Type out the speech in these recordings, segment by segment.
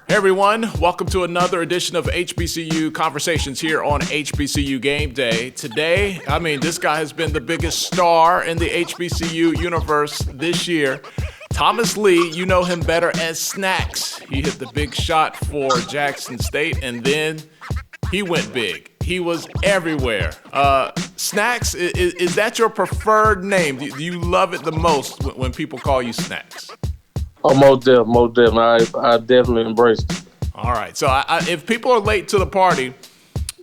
Hey everyone, welcome to another edition of HBCU Conversations here on HBCU Game Day. Today, this guy has been the biggest star in the HBCU universe this year. Thomas Lee, you know him better as Snacks. He hit the big shot for Jackson State, and then he went big. He was everywhere. Snacks, is that your preferred name? Do you love it the most when people call you Snacks? Oh, most definitely. I definitely embrace it. All right. So if people are late to the party,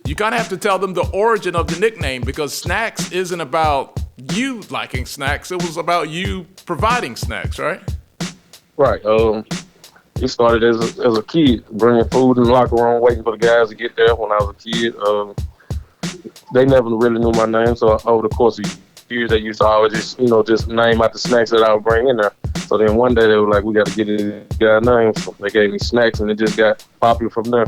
you kind of have to tell them the origin of the nickname, because Snacks isn't about you liking snacks. It was about you providing snacks, right? Right. It started as a kid, bringing food in the locker room, waiting for the guys to get there when I was a kid. They never really knew my name, so over the course of years, they used to always just name out the snacks that I would bring in there. So then one day they were like, we got to get this guy name. So they gave me Snacks, and it just got popular from there.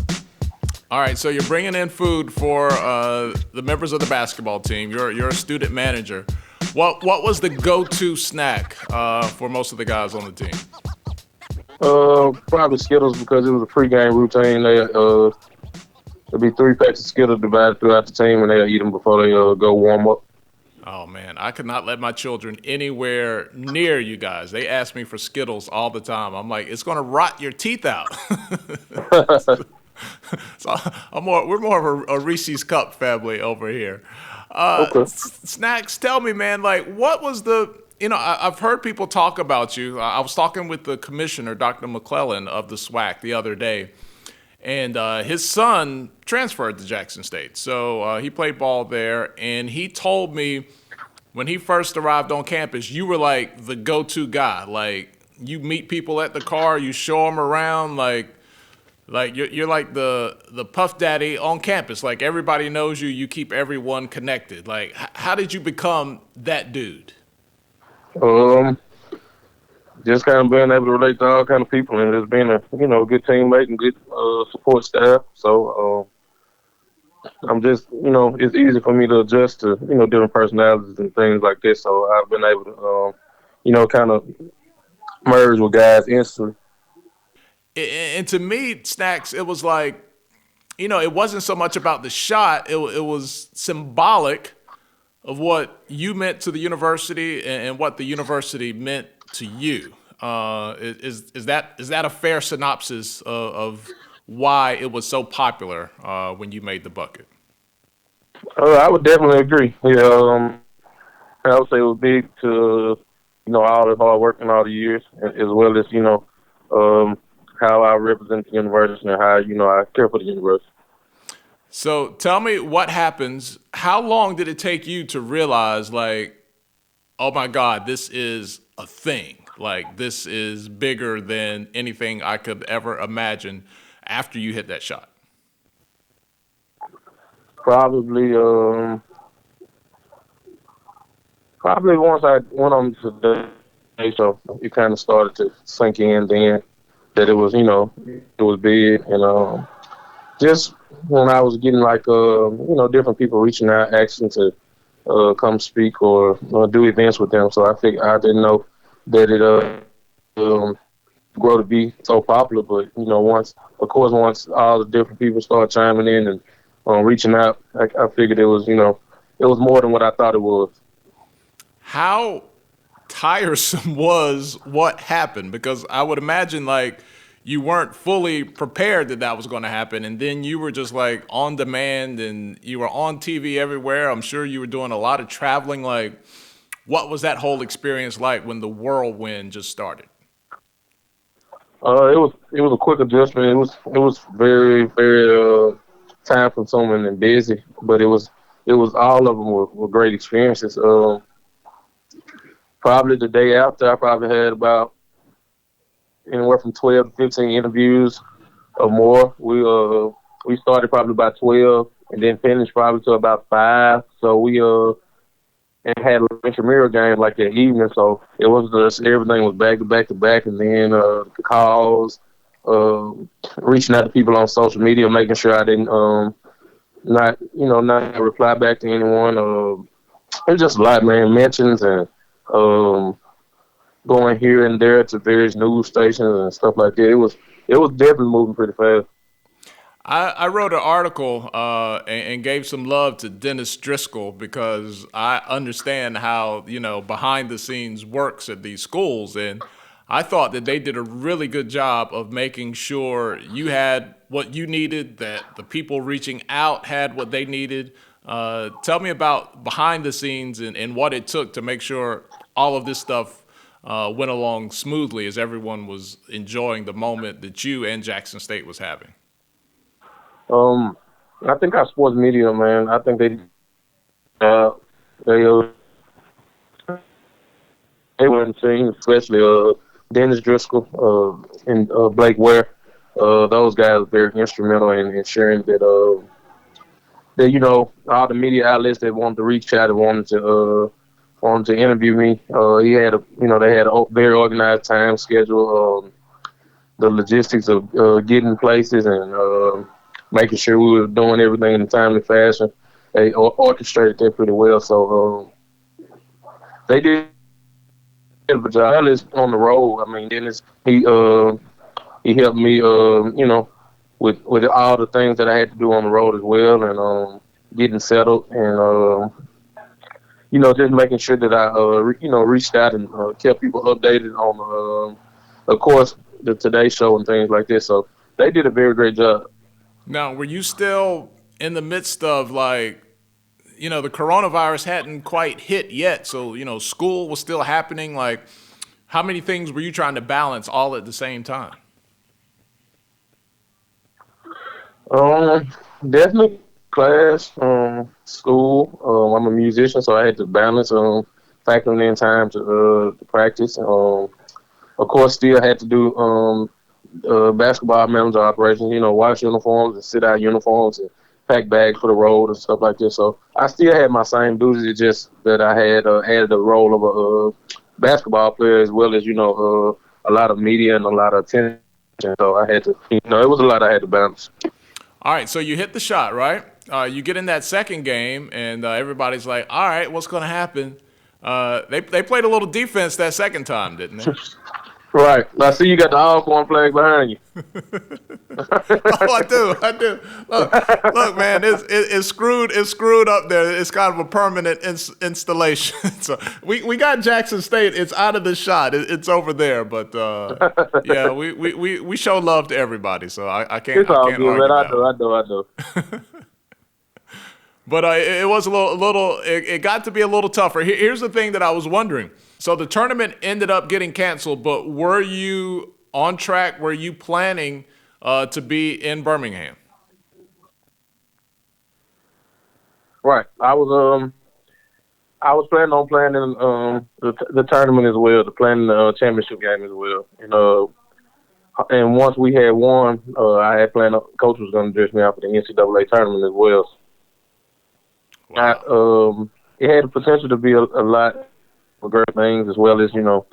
All right, so you're bringing in food for the members of the basketball team. You're a student manager. What was the go-to snack for most of the guys on the team? Probably Skittles, because it was a pregame routine. There'd be 3 packs of Skittles divided throughout the team, and they'll eat them before they go warm up. Oh, man, I could not let my children anywhere near you guys. They ask me for Skittles all the time. I'm like, it's going to rot your teeth out. So we're more of a Reese's Cup family over here. Okay. Snacks, tell me, man, like, what was I've heard people talk about you. I was talking with the commissioner, Dr. McClellan of the SWAC the other day, and his son transferred to Jackson State. So he played ball there, and he told me when he first arrived on campus, you were like the go-to guy. Like, you meet people at the car, you show them around, like you're like the Puff Daddy on campus. Like, everybody knows you. You keep everyone connected. Like, how did you become that dude? Just kind of being able to relate to all kind of people, and just being a good teammate and good support staff. So I'm just it's easy for me to adjust to different personalities and things like this. So I've been able to kind of merge with guys instantly. And to me, Snacks, it was like, it wasn't so much about the shot. It was symbolic of what you meant to the university and what the university meant to you. Is that a fair synopsis of why it was so popular when you made the bucket? I would definitely agree. Yeah, I would say it was big to all the hard work and all the years, as well as how I represent the university and how I care for the university. So tell me what happens. How long did it take you to realize, like, oh my God, this is a thing? Like, this is bigger than anything I could ever imagine after you hit that shot? Probably once I went on to the day, so it kind of started to sink in then that it was, it was big. And just when I was getting different people reaching out, asking to come speak or do events with them. So I didn't know that it grow to be so popular. But once all the different people started chiming in and reaching out, I figured it was it was more than what I thought it was. How tiresome was what happened? Because I would imagine, like, you weren't fully prepared that was going to happen, and then you were just like on demand, and you were on TV everywhere. I'm sure you were doing a lot of traveling. Like, what was that whole experience like when the whirlwind just started? It was a quick adjustment. It was very very time consuming and busy, but it was all of them were great experiences. Probably the day after, I probably had about anywhere from 12 to 15 interviews or more. We started probably about 12 and then finished probably to about 5. So we and had an intramural game like that evening. So it was just everything was back to back to back, and then the calls, reaching out to people on social media, making sure I didn't not reply back to anyone. It was just a lot, man. Mentions and going here and there to various news stations and stuff like that. it was definitely moving pretty fast. I wrote an article and gave some love to Dennis Driscoll because I understand how, behind the scenes works at these schools. And I thought that they did a really good job of making sure you had what you needed, that the people reaching out had what they needed. Tell me about behind the scenes and what it took to make sure all of this stuff went along smoothly as everyone was enjoying the moment that you and Jackson State was having. Um, I think our sports media, man. I think uh, they they were insane, especially Dennis Driscoll and Blake Ware. Those guys were very instrumental in ensuring that all the media outlets that wanted to reach out and wanted to interview me. He had they had a very organized time schedule. The logistics of getting places and making sure we were doing everything in a timely fashion. They orchestrated that pretty well. So they did a job. Ellis on the road. I mean, Dennis he helped me with all the things that I had to do on the road as well, and getting settled and just making sure that I reached out and kept people updated on of course the Today Show and things like this. So they did a very great job. Now, were you still in the midst of the coronavirus hadn't quite hit yet, so school was still happening? Like, how many things were you trying to balance all at the same time? Um, Definitely class, school. I'm a musician, so I had to balance factoring in time to practice. Of course, still had to do basketball manager operations. Wash uniforms and sit out uniforms and pack bags for the road and stuff like this. So I still had my same duties. It's just that I had added the role of a basketball player as well as a lot of media and a lot of attention. So I had to, it was a lot I had to balance. All right, so you hit the shot, right? You get in that second game, and everybody's like, all right, what's going to happen? They played a little defense that second time, didn't they? Right. I see you got the Alcorn flag behind you. Oh, I do. Look, man, it's screwed. It's screwed up there. It's kind of a permanent installation. So we got Jackson State. It's out of the shot. It's over there. But yeah, we show love to everybody. So I can't. It's all I can't good, argue man. that. I do. But it was a little. It got to be a little tougher. Here's the thing that I was wondering. So the tournament ended up getting canceled, but were you on track? Were you planning to be in Birmingham? Right. I was planning on playing in the tournament as well, to playing the championship game as well. And once we had won, I had planned. Coach was going to dress me out for the NCAA tournament as well. Wow. It had the potential to be a lot of great things, as well as the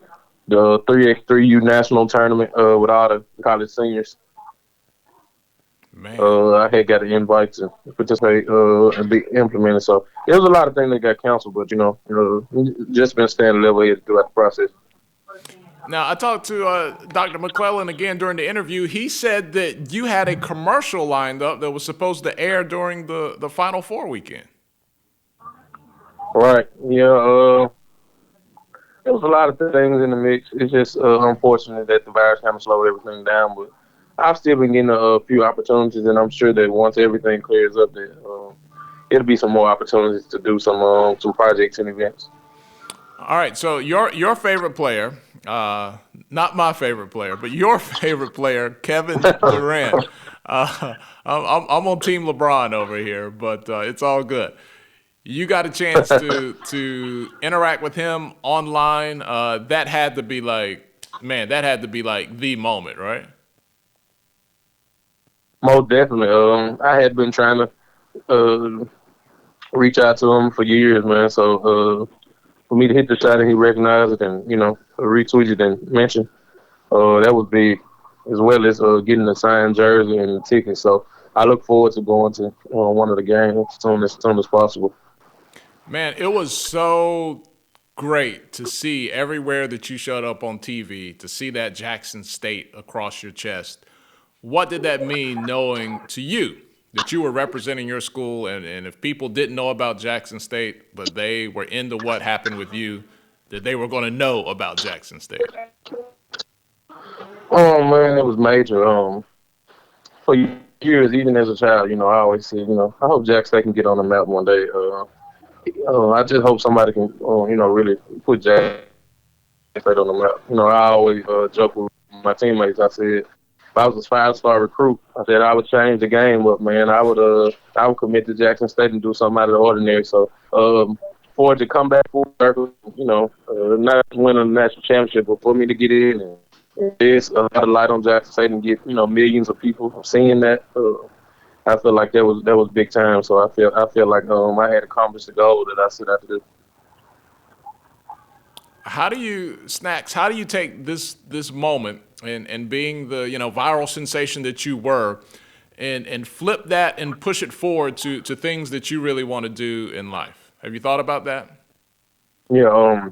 3x3U national tournament with all the college seniors. Man. I had got an invite to participate and be implemented. So it was a lot of things that got canceled, but just been staying level headed throughout the process. Now, I talked to Dr. McClellan again during the interview. He said that you had a commercial lined up that was supposed to air during the Final Four weekend. Right. Yeah. There was a lot of things in the mix. It's just unfortunate that the virus kind of slowed everything down, but I've still been getting a few opportunities, and I'm sure that once everything clears up, that it'll be some more opportunities to do some projects and events. All right, so your favorite player, not my favorite player, but your favorite player, Kevin Durant. I'm on Team LeBron over here, but it's all good. You got a chance to interact with him online. That had to be like the moment, right? Most definitely. I had been trying to reach out to him for years, man. So for me to hit the shot and he recognized it and retweet it and mention, that would be, as well as getting the signed jersey and the ticket. So I look forward to going to one of the games as soon as possible. Man, it was so great to see everywhere that you showed up on TV, to see that Jackson State across your chest. what did that mean knowing to you that you were representing your school, and if people didn't know about Jackson State, but they were into what happened with you, that they were going to know about Jackson State? Oh man, it was major. For years, even as a child, I always said, I hope Jack State can get on the map one day. I just hope somebody can, really put Jack State on the map. I always joke with my teammates. I said, if I was a 5-star recruit, I said I would change the game up, man. I would commit to Jackson State and do something out of the ordinary. So, for it to come back full circle, not win a national championship, but for me to get in and there's a lot of light on Jackson State and get, millions of people seeing that. I feel like that was big time. So I feel like I had accomplished the goal that I set out to do. How do you, Snacks, how do you take this moment and being the, viral sensation that you were, and flip that and push it forward to things that you really want to do in life? Have you thought about that? Yeah.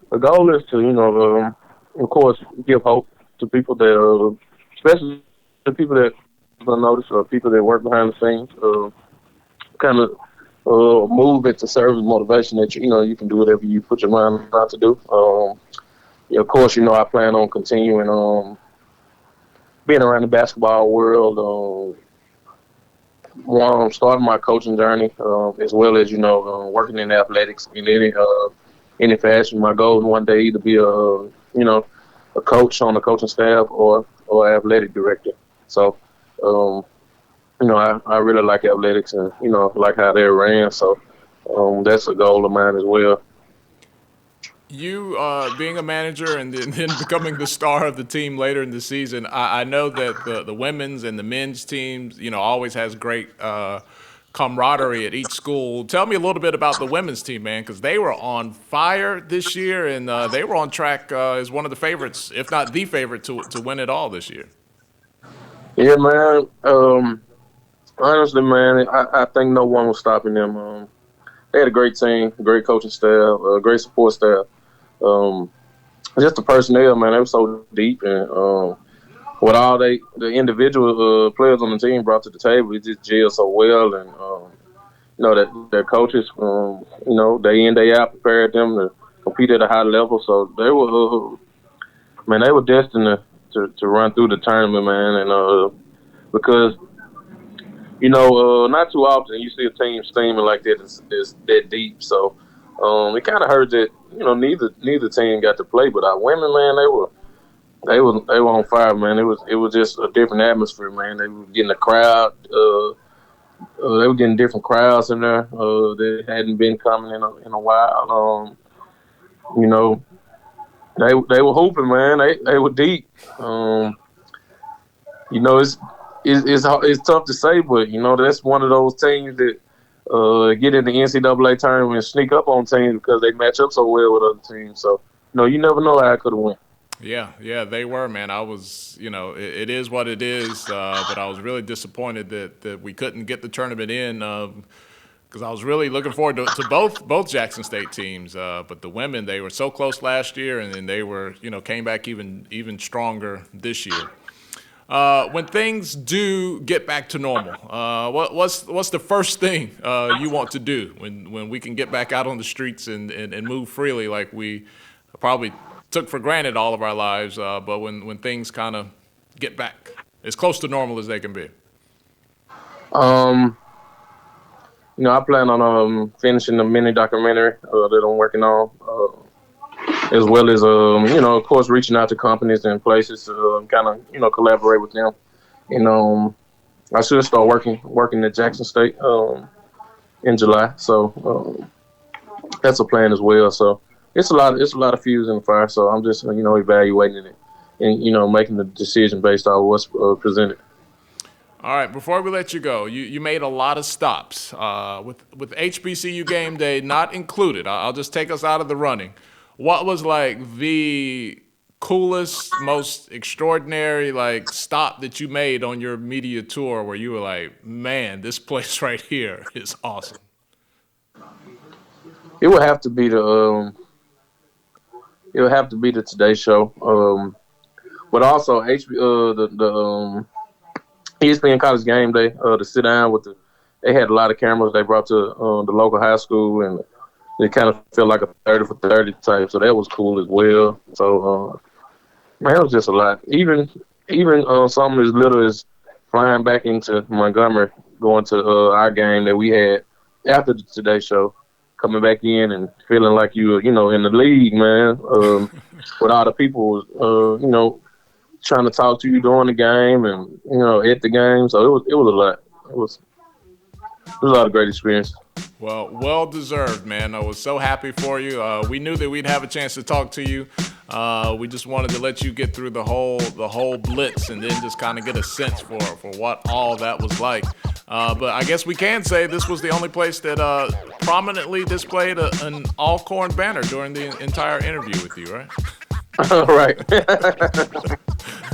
The goal is to, of course, give hope to people that, especially the people that don't notice or people that work behind the scenes. Kind of move it to serve as motivation that you can do whatever you put your mind out to do. Yeah, of course, I plan on continuing being around the basketball world. Starting my coaching journey, as well as working in athletics in any fashion. My goal is one day either be a coach on the coaching staff or athletic director. So. I really like athletics and, like how they're ran. So that's a goal of mine as well. You being a manager and then becoming the star of the team later in the season, I know that the women's and the men's teams, always has great camaraderie at each school. Tell me a little bit about the women's team, man, because they were on fire this year, and they were on track as one of the favorites, if not the favorite, to win it all this year. Yeah, man. Honestly, man, I think no one was stopping them. They had a great team, great coaching staff, great support staff. Um, just the personnel, man, they were so deep, and what all the individual players on the team brought to the table, it just gelled so well, and that their coaches, day in day out prepared them to compete at a high level. So they were, man, they were destined to run through the tournament, man, and because not too often you see a team steaming like that is that deep. So it kind of hurt that neither team got to play, but our women, man, they were on fire, man. It was just a different atmosphere, man. They were getting a crowd. They were getting different crowds in there that hadn't been coming in a while. You know, they were hooping, man. They were deep. It's tough to say, but that's one of those teams that get in the NCAA tournament and sneak up on teams because they match up so well with other teams. So you never know how it could have went. Yeah, they were, man. I was, it is what it is, but I was really disappointed that we couldn't get the tournament in because I was really looking forward to both Jackson State teams. But the women, they were so close last year, and then they were, came back even stronger this year. When things do get back to normal, what's the first thing you want to do when we can get back out on the streets and move freely like we probably took for granted all of our lives, but when things kind of get back as close to normal as they can be? Um, I plan on finishing the mini documentary that I'm working on, as well as of course, reaching out to companies and places to kind of collaborate with them. And I should start working at Jackson State in July. So that's a plan as well. So it's a lot of fuels in the fire. So I'm just evaluating it and making the decision based on what's presented. All right, before we let you go, you made a lot of stops with HBCU game day not included. I'll just take us out of the running. What was like the coolest, most extraordinary like stop that you made on your media tour where you were like, man, this place right here is awesome? It would have to be the Today Show, but also the ESPN College Game Day to sit down with the. They had a lot of cameras they brought to the local high school, and it kind of felt like a 30 for 30 type. So that was cool as well. So man, it was just a lot. Even something as little as flying back into Montgomery, going to our game that we had after the Today Show, coming back in and feeling like you were, in the league, man, with all the people, trying to talk to you during the game and, at the game. So it was a lot. It was a lot of great experience. Well deserved, man. I was so happy for you. We knew that we'd have a chance to talk to you. We just wanted to let you get through the whole blitz and then just kind of get a sense for what all that was like. But I guess we can say this was the only place that prominently displayed an all-corn banner during the entire interview with you, right? Right.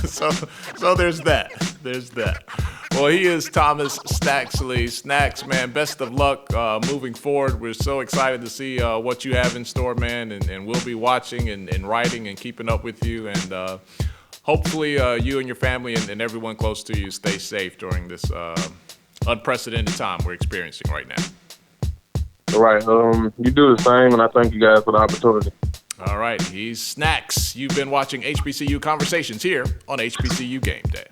So there's that. There's that. Well, he is Thomas Snacksley. Snacks, man, best of luck moving forward. We're so excited to see what you have in store, man, and we'll be watching and writing and keeping up with you. And hopefully you and your family and everyone close to you stay safe during this unprecedented time we're experiencing right now. All right. You do the same, and I thank you guys for the opportunity. All right. He's Snacks. You've been watching HBCU Conversations here on HBCU Game Day.